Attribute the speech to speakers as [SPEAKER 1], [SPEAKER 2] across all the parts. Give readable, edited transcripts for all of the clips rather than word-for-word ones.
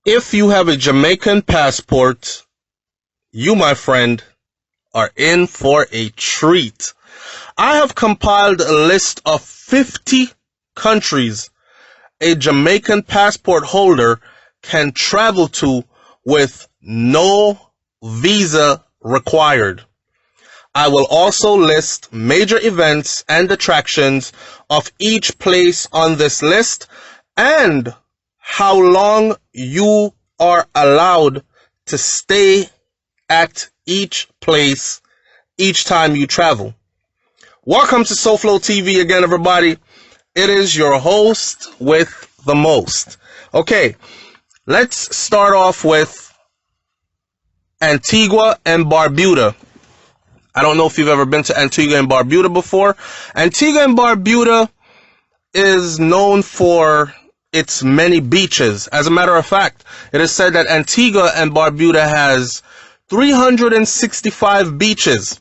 [SPEAKER 1] If you have a Jamaican passport, you, my friend, are in for a treat. I have compiled a list of 50 countries a Jamaican passport holder can travel to with no visa required. I will also list major events and attractions of each place on this list and how long you are allowed to stay at each place each time you travel. Welcome to SouFLoTV again, everybody. It is your host with the most. Okay, let's start off with Antigua and Barbuda. I don't know if you've ever been to Antigua and Barbuda before. Antigua and Barbuda is known for its many beaches. As a matter of fact, it is said that Antigua and Barbuda has 365 beaches.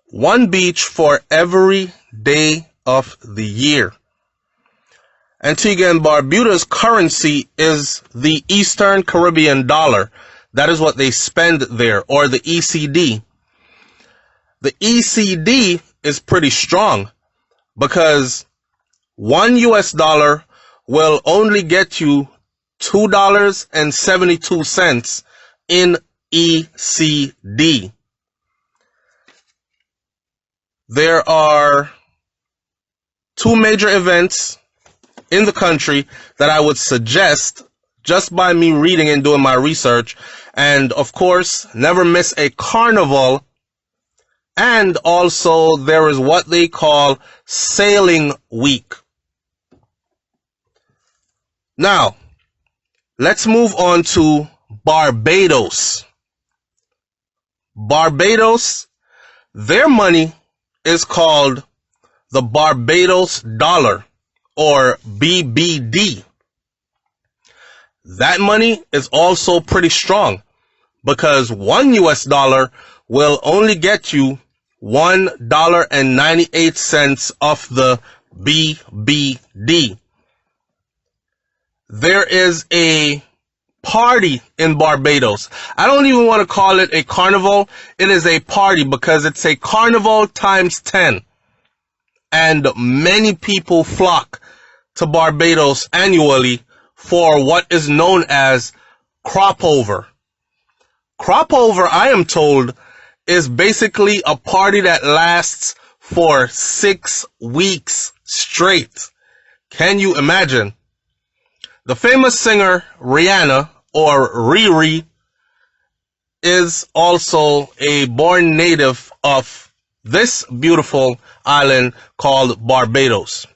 [SPEAKER 1] One beach for every day of the year. Antigua and Barbuda's currency is the Eastern Caribbean dollar. That is what they spend there, or the ECD. The ECD is pretty strong because $1 will only get you $2.72 in ECD. There are two major events in the country that I would suggest just by me reading and doing my research. And of course, never miss a carnival. And also there is what they call Sailing Week. Now, let's move on to Barbados. Barbados, their money is called the Barbados dollar, or BBD. That money is also pretty strong because $1 will only get you $1.98 of the BBD. There is a party in Barbados. I don't even want to call it a carnival. It is a party because it's a carnival times 10. And many people flock to Barbados annually for what is known as crop over. Crop over, I am told, is basically a party that lasts for 6 weeks straight. Can you imagine? The famous singer Rihanna, or Riri, is also a born native of this beautiful island called Barbados.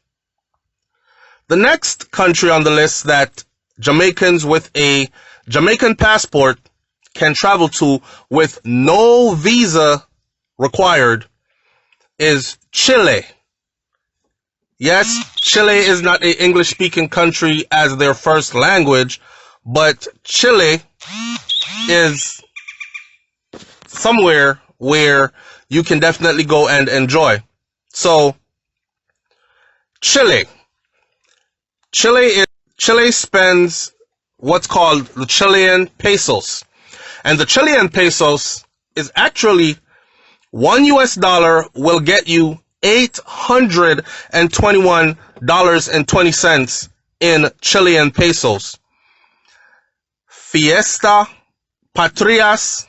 [SPEAKER 1] The next country on the list that Jamaicans with a Jamaican passport can travel to with no visa required is Chile. Yes, Chile is not an English-speaking country as their first language, but Chile is somewhere where you can definitely go and enjoy. So, Chile spends what's called the Chilean pesos. And the Chilean pesos is actually $1 will get you $821.20 in Chilean pesos. Fiesta Patrias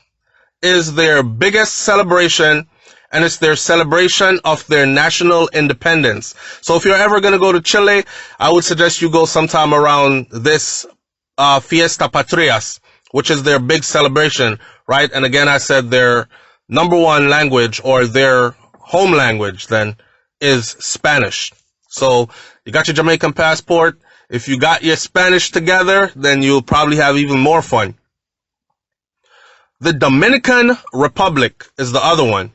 [SPEAKER 1] is their biggest celebration, and it's their celebration of their national independence. So if you're ever going to go to Chile, I would suggest you go sometime around this Fiesta Patrias, which is their big celebration, right? And again, I said their number one language, or their home language, then, is Spanish. So you got your Jamaican passport. If you got your Spanish together, then you'll probably have even more fun. The Dominican Republic is the other one.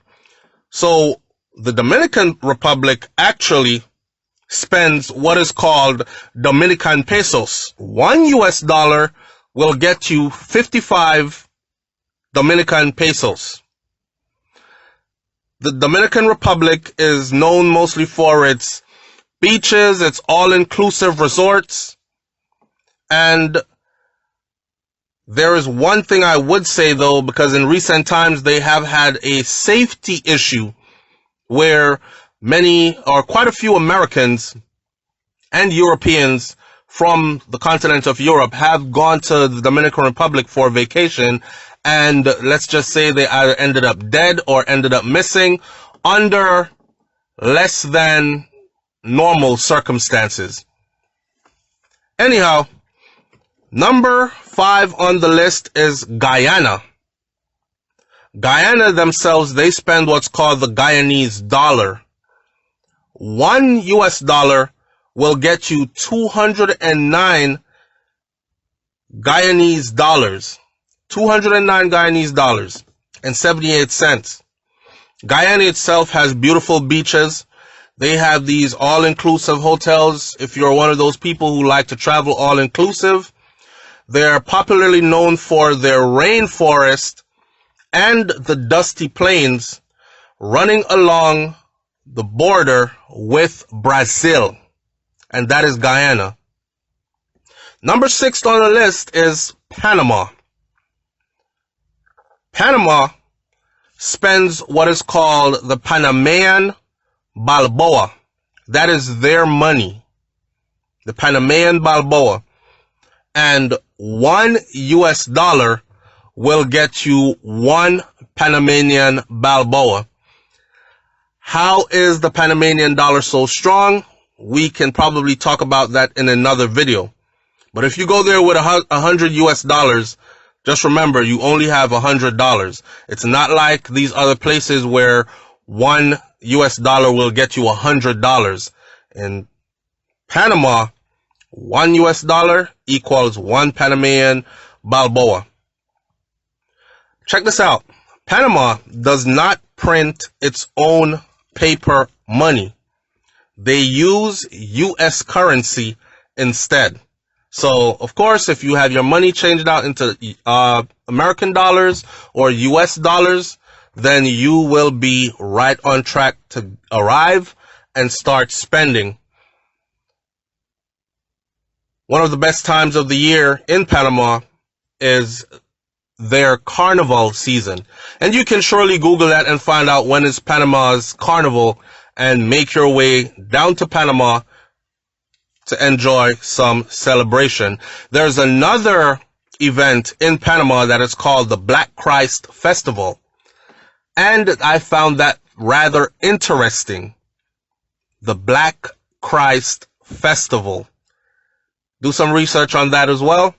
[SPEAKER 1] So the Dominican Republic actually spends what is called Dominican pesos. $1 will get you 55 Dominican pesos. The Dominican Republic is known mostly for its beaches, its all-inclusive resorts, and There is one thing I would say though, because in recent times they have had a safety issue where many or quite a few Americans and Europeans from the continent of Europe have gone to the Dominican Republic for vacation, and let's just say they either ended up dead or ended up missing under less than normal circumstances. Anyhow, number 5 on the list is Guyana. Guyana themselves, they spend what's called the Guyanese dollar. $1 will get you 209 Guyanese dollars. 209 Guyanese dollars and 78 cents. Guyana itself has beautiful beaches. They have these all-inclusive hotels. If you're one of those people who like to travel all-inclusive, they're popularly known for their rainforest and the dusty plains running along the border with Brazil. And that is Guyana. Number 6 on the list is Panama. Panama spends what is called the Panamanian Balboa. That is their money. The Panamanian Balboa. And $1 will get you 1 Panamanian Balboa. How is the Panamanian dollar so strong? We can probably talk about that in another video. But if you go there with $100, just remember you only have $100. It's not like these other places where $1 will get you $100. In Panama, $1 equals 1 Panamanian Balboa. Check this out. Panama does not print its own paper money. They use US currency instead. So, of course, if you have your money changed out into American dollars or US dollars, then you will be right on track to arrive and start spending. One of the best times of the year in Panama is their carnival season. And you can surely Google that and find out when is Panama's carnival and make your way down to Panama to enjoy some celebration. There's another event in Panama that is called the Black Christ Festival. And I found that rather interesting. The Black Christ Festival. Do some research on that as well.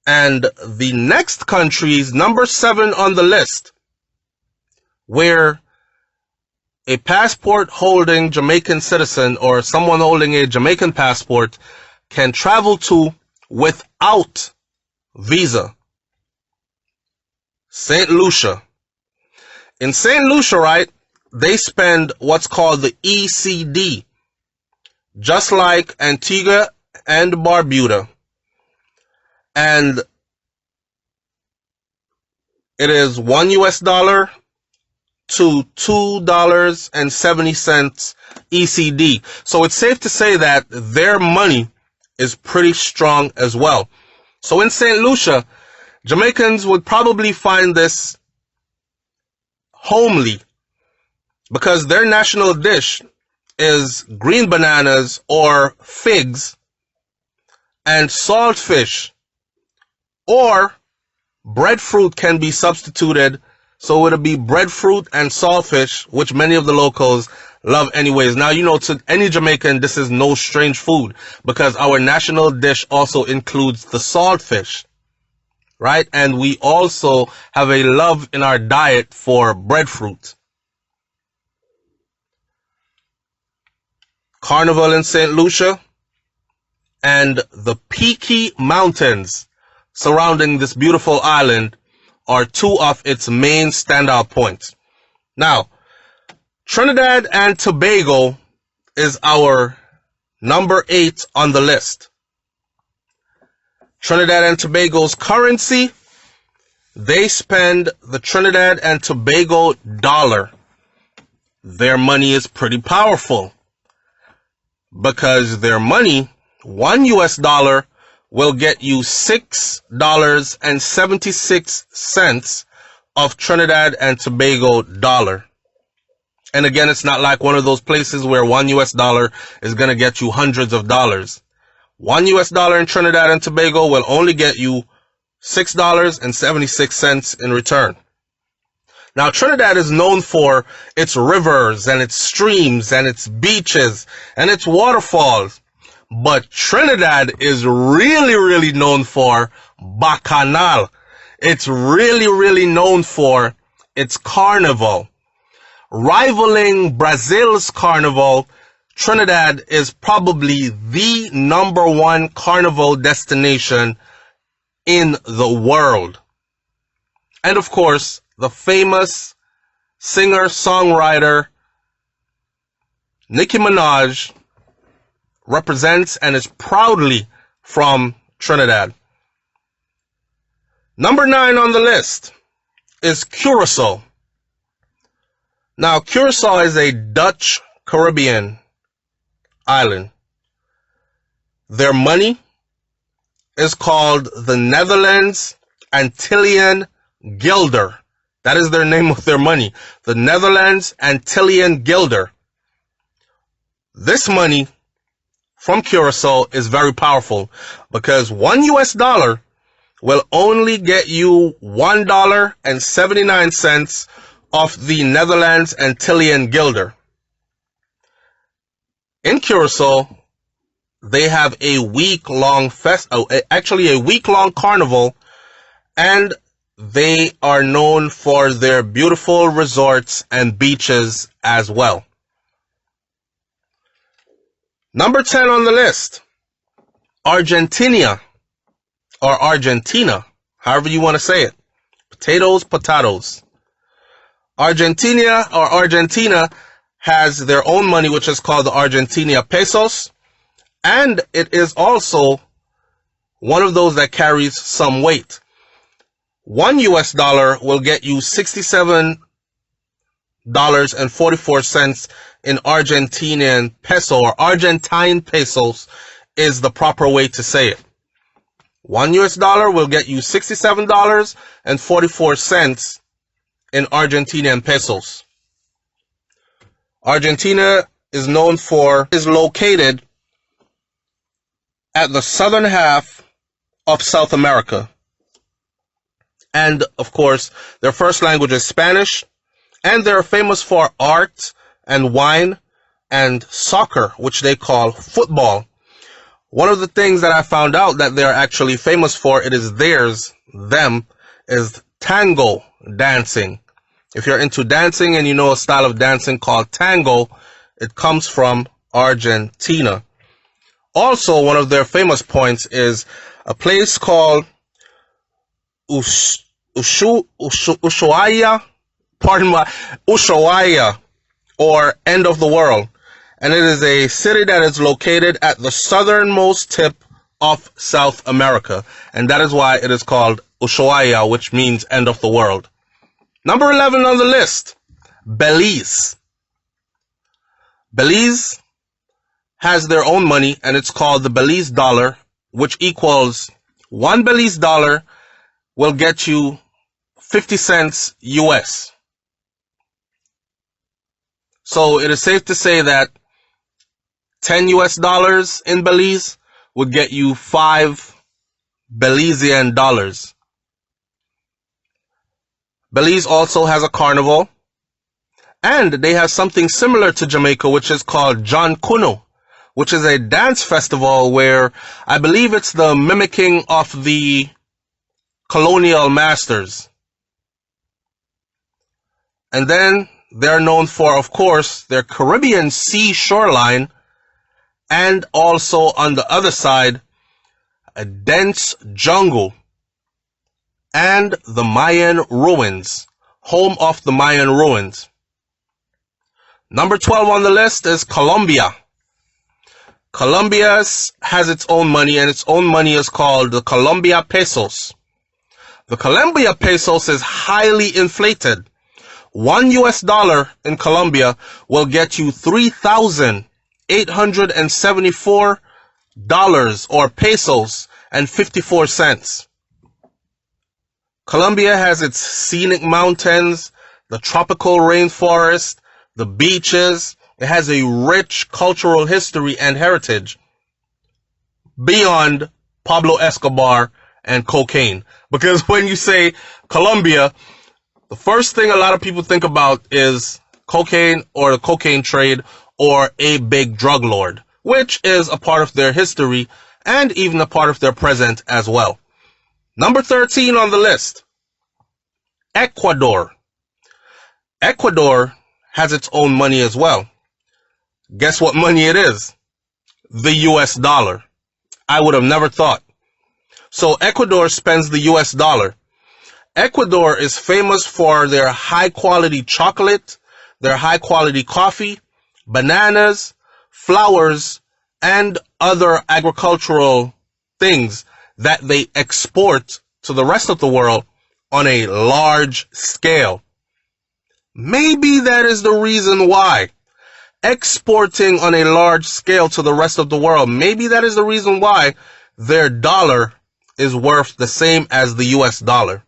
[SPEAKER 1] And the next country is number 7 on the list, where a passport holding Jamaican citizen or someone holding a Jamaican passport can travel to without visa. St Lucia. In St Lucia, right, they spend what's called the ECD, just like Antigua and Barbuda. And it is $1 to $2.70 ECD. So it's safe to say that their money is pretty strong as well. So in St. Lucia, Jamaicans would probably find this homely because their national dish is green bananas or figs and saltfish, or breadfruit can be substituted. So it'll be breadfruit and saltfish, which many of the locals love anyways. Now, you know, to any Jamaican, this is no strange food because our national dish also includes the saltfish, right? And we also have a love in our diet for breadfruit. Carnival in St. Lucia and the Peaky Mountains surrounding this beautiful island are 2 of its main standout points. Now, Trinidad and Tobago is our number 8 on the list. Trinidad and Tobago's currency, they spend the Trinidad and Tobago dollar. Their money is pretty powerful because their money, $1 will get you $6.76 of Trinidad and Tobago dollar. And again, it's not like one of those places where $1 is going to get you hundreds of dollars. $1 in Trinidad and Tobago will only get you $6.76 in return. Now, Trinidad is known for its rivers and its streams and its beaches and its waterfalls. But Trinidad is really, really known for Bacchanal. It's really, really known for its carnival. Rivaling Brazil's carnival, Trinidad is probably the #1 carnival destination in the world. And of course, the famous singer-songwriter Nicki Minaj represents and is proudly from Trinidad. Number 9 on the list is Curacao. Now, Curacao is a Dutch Caribbean island. Their money is called the Netherlands Antillian Guilder. That is their name of their money. The Netherlands Antillian Guilder. This money from Curacao is very powerful because $1 will only get you $1.79 of the Netherlands Antillian Guilder. In Curacao, they have a week-long carnival, and they are known for their beautiful resorts and beaches as well. Number 10 on the list, Argentina, or Argentina, however you want to say it. Potatoes. Argentina has their own money, which is called the Argentina pesos, and it is also one of those that carries some weight. $1 will get you $67.44 in Argentinian peso, or Argentine pesos is the proper way to say it. $1 will get you $67.44 in Argentinian pesos. Argentina is located at the southern half of South America. And of course, their first language is Spanish, and they're famous for art and wine and soccer, which they call football. One of the things that I found out that they're actually famous for, is tango dancing. If you're into dancing and you know a style of dancing called tango, it comes from Argentina. Also, one of their famous points is a place called Ushuaia, or End of the World. And it is a city that is located at the southernmost tip of South America. And that is why it is called Ushuaia, which means end of the world. Number 11 on the list, Belize. Belize has their own money, and it's called the Belize dollar, which equals $1 Belize dollar will get you 50 cents US. So it is safe to say that $10 US in Belize would get you 5 Belizean dollars. Belize also has a carnival, and they have something similar to Jamaica, which is called John Kuno, which is a dance festival where I believe it's the mimicking of the colonial masters. And then they're known for, of course, their Caribbean sea shoreline, and also on the other side, a dense jungle and the Mayan ruins, home of the Mayan ruins. Number 12 on the list is Colombia. Colombia has its own money, and its own money is called the Colombia pesos. The Colombia pesos is highly inflated. $1 in Colombia will get you $3,874 or pesos, and 54 cents. Colombia has its scenic mountains, the tropical rainforest, the beaches. It has a rich cultural history and heritage beyond Pablo Escobar and cocaine. Because when you say Colombia, the first thing a lot of people think about is cocaine or the cocaine trade or a big drug lord, which is a part of their history and even a part of their present as well. Number 13 on the list, Ecuador. Ecuador has its own money as well. Guess what money it is? The US dollar. I would have never thought. So Ecuador spends the US dollar. Ecuador is famous for their high quality chocolate, their high quality coffee, bananas, flowers, and other agricultural things that they export to the rest of the world on a large scale. Maybe that is the reason why. Exporting on a large scale to the rest of the world. Maybe that is the reason why their dollar is worth the same as the US dollar.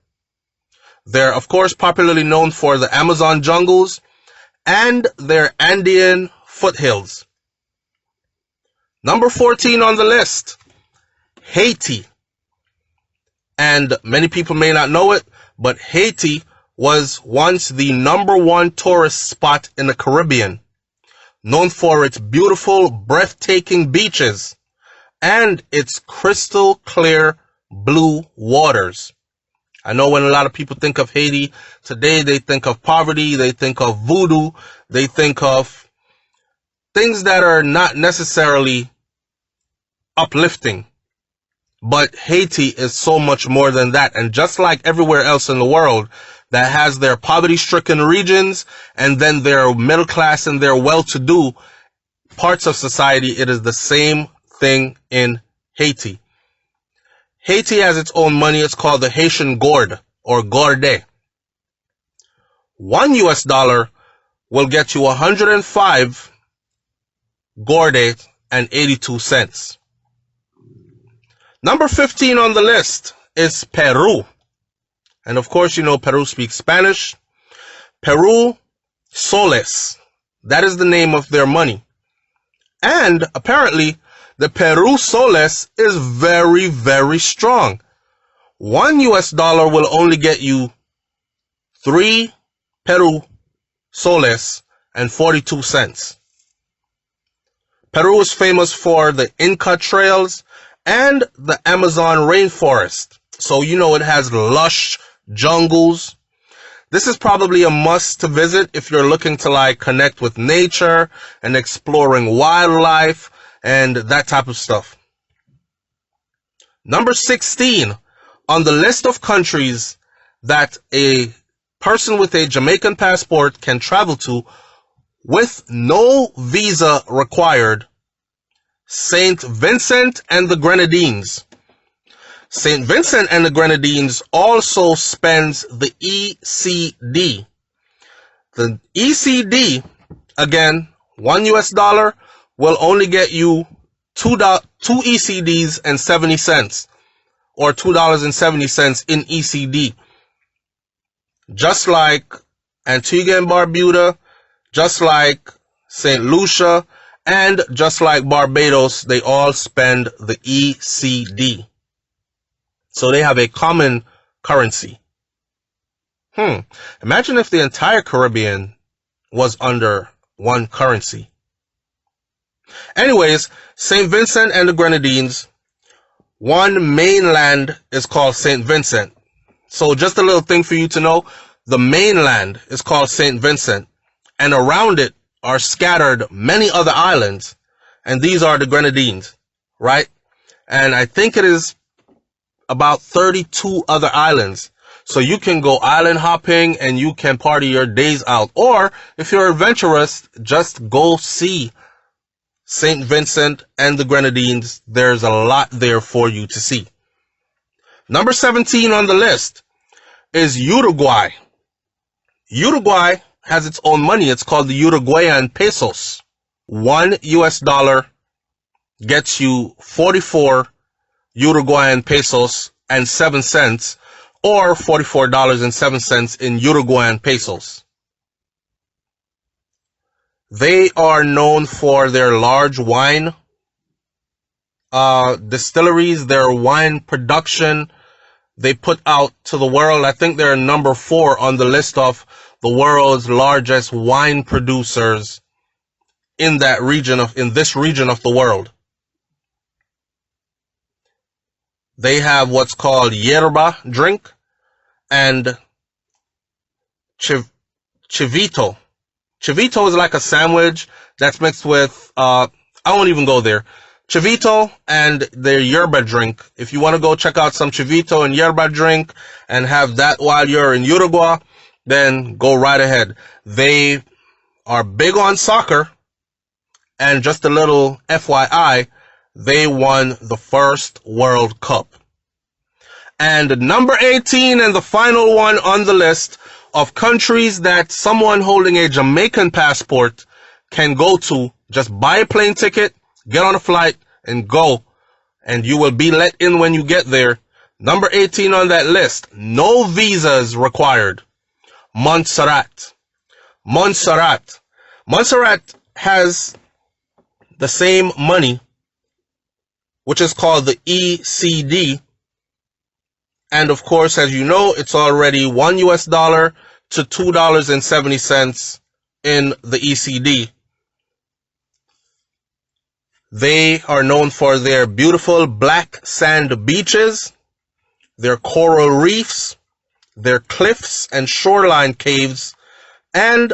[SPEAKER 1] They're, of course, popularly known for the Amazon jungles and their Andean foothills. Number 14 on the list, Haiti. And many people may not know it, but Haiti was once the #1 tourist spot in the Caribbean, known for its beautiful, breathtaking beaches and its crystal clear blue waters. I know when a lot of people think of Haiti today, they think of poverty, they think of voodoo, they think of things that are not necessarily uplifting. But Haiti is so much more than that. And just like everywhere else in the world that has their poverty-stricken regions and then their middle class and their well-to-do parts of society, it is the same thing in Haiti. Haiti has its own money. It's called the Haitian gourde or gourde. $1 US will get you 105 gourde and 82 cents. Number 15 on the list is Peru. And of course, you know, Peru speaks Spanish. Peru soles. That is the name of their money. And apparently, the Peru soles is very, very strong. $1 US will only get you 3 Peru soles and 42 cents. Peru is famous for the Inca trails and the Amazon rainforest. So, you know, it has lush jungles. This is probably a must to visit if you're looking to like connect with nature and exploring wildlife and that type of stuff. Number 16 on the list of countries that a person with a Jamaican passport can travel to with no visa required, St. Vincent and the Grenadines. St. Vincent and the Grenadines also spends the ECD. The ECD, again, $1 US will only get you 2 ECDs and 70 cents, or $2.70 in ECD. Just like Antigua and Barbuda, just like St. Lucia, and just like Barbados, they all spend the ECD. So they have a common currency. Imagine if the entire Caribbean was under one currency. Anyways, St. Vincent and the Grenadines, one mainland is called St. Vincent. So just a little thing for you to know, the mainland is called St. Vincent, and around it are scattered many other islands, and these are the Grenadines, right? And I think it is about 32 other islands. So you can go island hopping and you can party your days out. Or if you're adventurous, just go see St. Vincent and the Grenadines. There's a lot there for you to see. Number 17 on the list is Uruguay. Uruguay has its own money. It's called the Uruguayan pesos. $1 US gets you 44 Uruguayan pesos and 7 cents, or $44.07 in Uruguayan pesos. They are known for their large wine distilleries, their wine production. They put out to the world. I think they're number 4 on the list of the world's largest wine producers in this region of the world. They have what's called yerba drink and chivito. Chivito is like a sandwich that's mixed with, I won't even go there. Chivito and their yerba drink. If you want to go check out some chivito and yerba drink and have that while you're in Uruguay, then go right ahead. They are big on soccer, and just a little FYI, they won the first World Cup. And number 18, and the final one on the list of countries that someone holding a Jamaican passport can go to. Just buy a plane ticket, get on a flight, and go. And you will be let in when you get there. Number 18 on that list, no visas required. Montserrat. Montserrat has the same money, which is called the ECD. And of course, as you know, it's already $1 to $2.70 in the ECD. They are known for their beautiful black sand beaches, their coral reefs, their cliffs and shoreline caves, and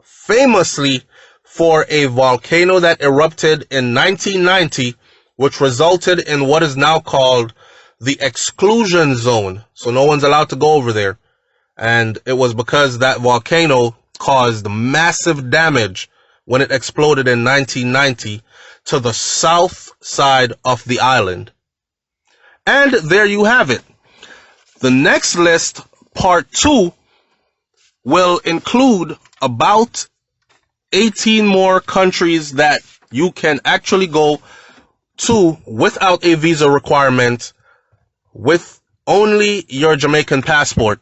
[SPEAKER 1] famously for a volcano that erupted in 1990, which resulted in what is now called the exclusion zone. So no one's allowed to go over there. And it was because that volcano caused massive damage when it exploded in 1990 to the south side of the island. And there you have it. The next list, part 2, will include about 18 more countries that you can actually go to without a visa requirement, with only your Jamaican passport.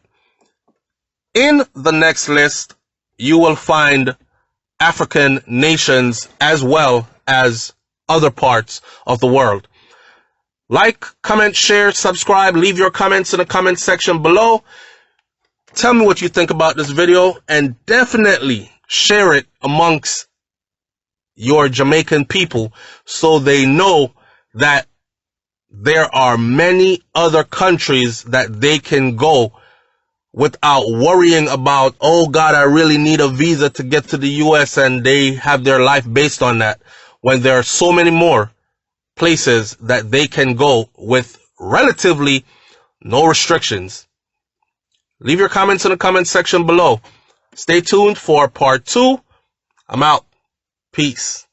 [SPEAKER 1] In the next list, you will find African nations as well as other parts of the world. Like, comment, share, subscribe, leave your comments in the comment section below. Tell me what you think about this video, and definitely share it amongst your Jamaican people so they know that there are many other countries that they can go without worrying about, oh God, I really need a visa to get to the US, and they have their life based on that, when there are so many more places that they can go with relatively no restrictions. Leave your comments in the comment section below. Stay tuned for part 2. I'm out. Peace.